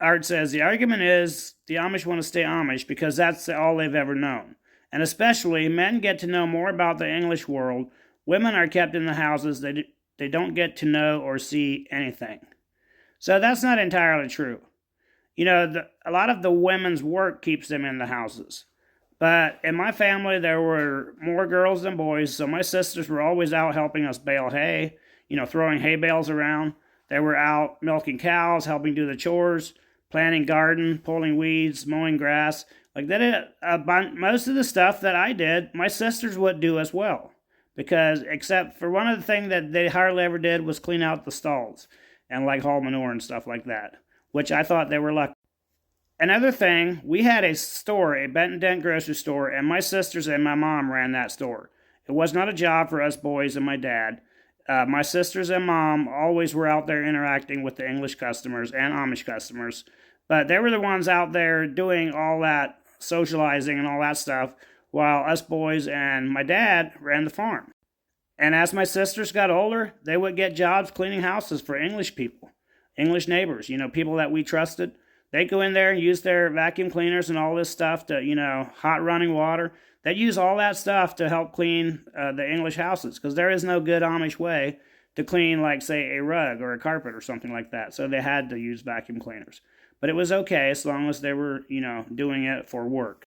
Art says the argument is the Amish want to stay Amish because that's all they've ever known. And especially, men get to know more about the English world. Women are kept in the houses. They don't get to know or see anything. So that's not entirely true. A lot of the women's work keeps them in the houses. But in my family, there were more girls than boys, so my sisters were always out helping us bale hay, throwing hay bales around. They were out milking cows, helping do the chores, planting garden, pulling weeds, mowing grass. Like that, most of the stuff that I did, my sisters would do as well. Because except for one of the things that they hardly ever did was clean out the stalls and like haul manure and stuff like that, which I thought they were lucky. Another thing, we had a store, a Benton Dent grocery store, and my sisters and my mom ran that store. It was not a job for us boys and my dad. My sisters and mom always were out there interacting with the English customers and Amish customers, but they were the ones out there doing all that socializing and all that stuff, while us boys and my dad ran the farm. And as my sisters got older, they would get jobs cleaning houses for English people, English neighbors, people that we trusted. They'd go in there and use their vacuum cleaners and all this stuff to, hot running water. They'd use all that stuff to help clean the English houses because there is no good Amish way to clean, like, say, a rug or a carpet or something like that. So they had to use vacuum cleaners. But it was okay as long as they were, doing it for work.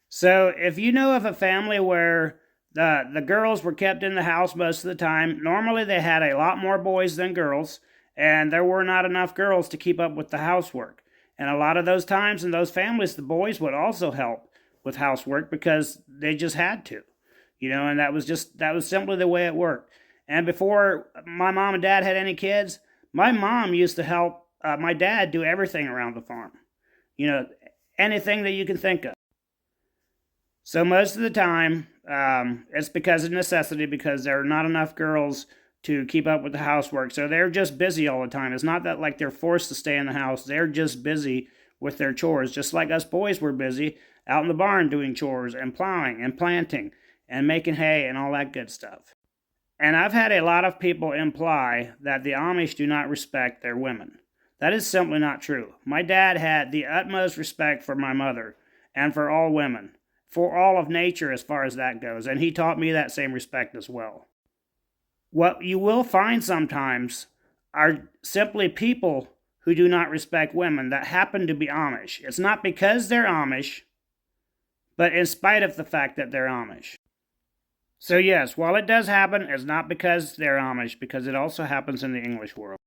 So if you know of a family where the girls were kept in the house most of the time, normally they had a lot more boys than girls, and there were not enough girls to keep up with the housework. And a lot of those times in those families, the boys would also help with housework because they just had to, and that was simply the way it worked. And before my mom and dad had any kids, my mom used to help my dad do everything around the farm, anything that you can think of. So most of the time, it's because of necessity, because there are not enough girls to keep up with the housework. So they're just busy all the time. It's not that like they're forced to stay in the house. They're just busy with their chores, just like us boys were busy out in the barn doing chores and plowing and planting and making hay and all that good stuff. And I've had a lot of people imply that the Amish do not respect their women. That is simply not true. My dad had the utmost respect for my mother and for all women, for all of nature as far as that goes, and he taught me that same respect as well. What you will find sometimes are simply people who do not respect women that happen to be Amish. It's not because they're Amish, but in spite of the fact that they're Amish. So yes, while it does happen, it's not because they're Amish, because it also happens in the English world.